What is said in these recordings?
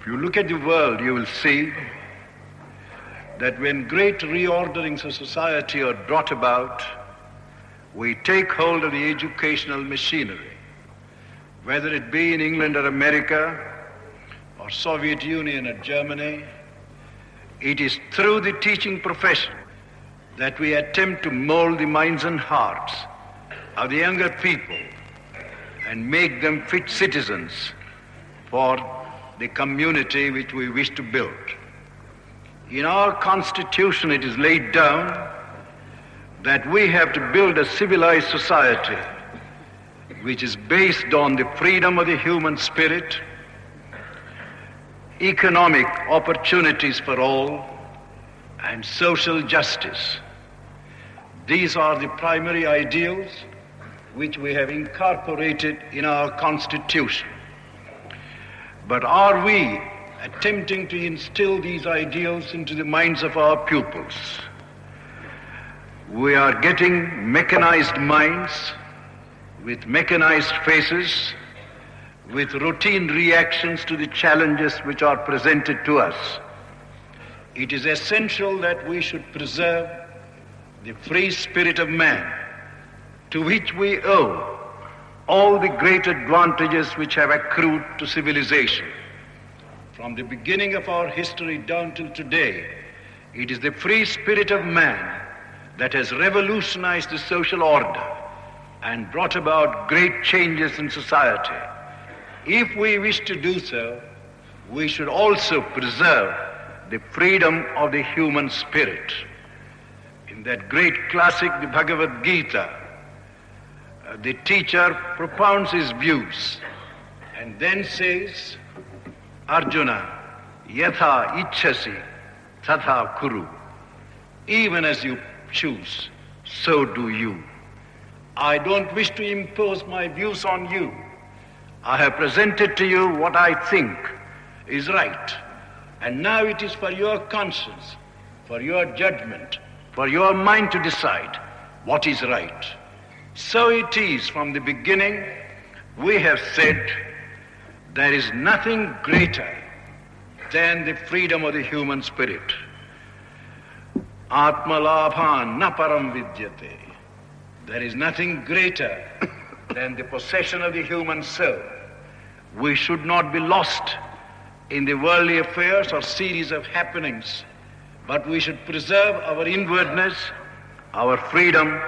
If you look at the world, you will see that when great reorderings of society are brought about, we take hold of the educational machinery, whether it be in England or America, or Soviet Union or Germany. It is through the teaching profession that we attempt to mold the minds and hearts of the younger people and make them fit citizens for the community which we wish to build. In our Constitution, it is laid down that we have to build a civilized society which is based on the freedom of the human spirit, economic opportunities for all, and social justice. These are the primary ideals which we have incorporated in our Constitution. But are we attempting to instill these ideals into the minds of our pupils? We are getting mechanized minds with mechanized faces, with routine reactions to the challenges which are presented to us. It is essential that we should preserve the free spirit of man, to which we owe all the great advantages which have accrued to civilization. From the beginning of our history down till today, it is the free spirit of man that has revolutionized the social order and brought about great changes in society. If we wish to do so, we should also preserve the freedom of the human spirit. In that great classic, the Bhagavad Gita, the teacher propounds his views and then says, Arjuna, yatha ichhasi tatha kuru. Even as you choose, so do you. I don't wish to impose my views on you. I have presented to you what I think is right. And now it is for your conscience, for your judgment, for your mind to decide what is right. So it is from the beginning. We have said there is nothing greater than the freedom of the human spirit. Atmalabhan na param vidyate. There is nothing greater than the possession of the human soul. We should not be lost in the worldly affairs or series of happenings, but we should preserve our inwardness, our freedom,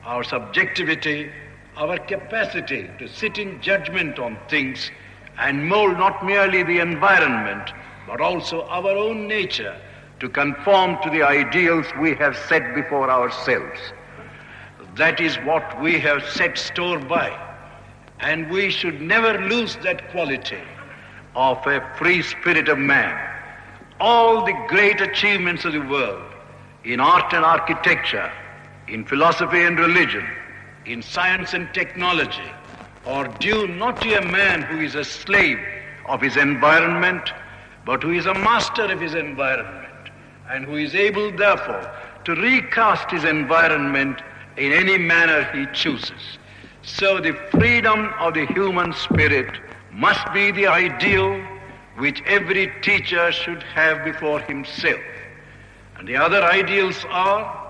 our subjectivity, our capacity to sit in judgment on things and mold not merely the environment, but also our own nature to conform to the ideals we have set before ourselves. That is what we have set store by, and we should never lose that quality of a free spirit of man. All the great achievements of the world in art and architecture, in philosophy and religion, in science and technology, are due not to a man who is a slave of his environment, but who is a master of his environment, and who is able, therefore, to recast his environment in any manner he chooses. So the freedom of the human spirit must be the ideal which every teacher should have before himself. And the other ideals are,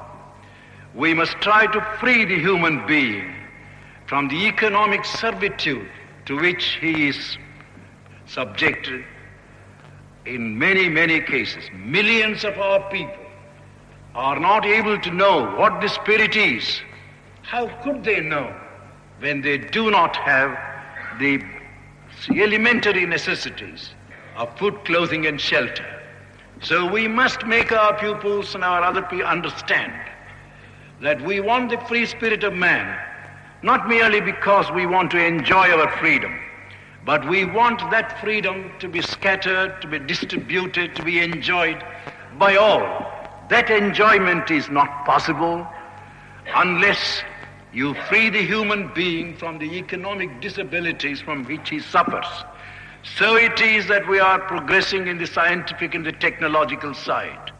we must try to free the human being from the economic servitude to which he is subjected in many, many cases. Millions of our people are not able to know what the spirit is. How could they know when they do not have the elementary necessities of food, clothing, and shelter? So we must make our pupils and our other people understand that we want the free spirit of man, not merely because we want to enjoy our freedom, but we want that freedom to be scattered, to be distributed, to be enjoyed by all. That enjoyment is not possible unless you free the human being from the economic disabilities from which he suffers. So it is that we are progressing in the scientific and the technological side.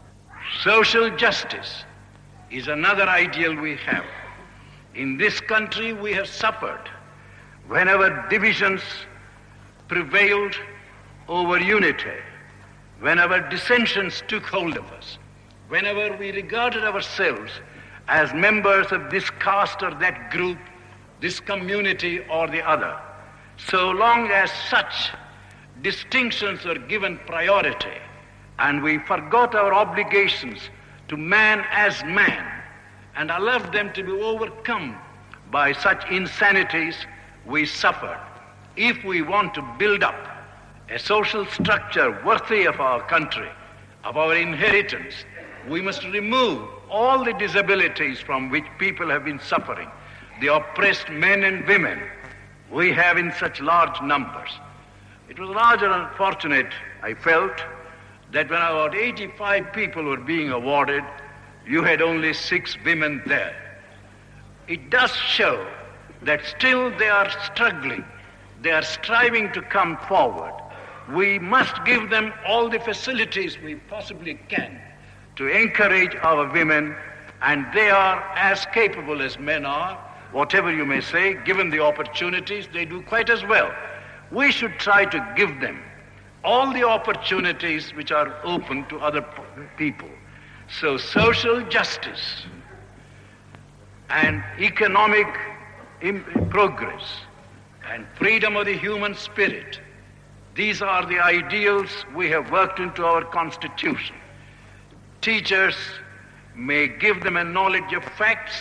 Social justice is another ideal we have. In this country we have suffered whenever divisions prevailed over unity, whenever dissensions took hold of us, whenever we regarded ourselves as members of this caste or that group, this community or the other, so long as such distinctions were given priority and we forgot our obligations to man as man and allowed them to be overcome by such insanities, we suffered. If we want to build up a social structure worthy of our country, of our inheritance, we must remove all the disabilities from which people have been suffering, the oppressed men and women we have in such large numbers. It was rather unfortunate, I felt, that when about 85 people were being awarded, you had only 6 women there. It does show that still they are struggling, they are striving to come forward. We must give them all the facilities we possibly can to encourage our women, and they are as capable as men are. Whatever you may say, given the opportunities, they do quite as well. We should try to give them all the opportunities which are open to other people. So social justice and economic progress and freedom of the human spirit, these are the ideals we have worked into our Constitution. Teachers may give them a knowledge of facts.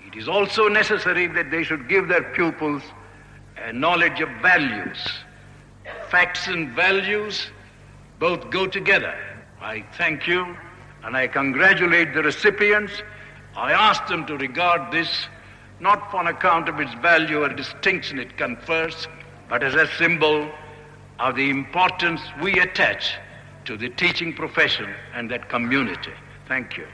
It is also necessary that they should give their pupils a knowledge of values. Facts and values both go together. I thank you and I congratulate the recipients. I ask them to regard this not on account of its value or distinction it confers, but as a symbol of the importance we attach to the teaching profession and that community. Thank you.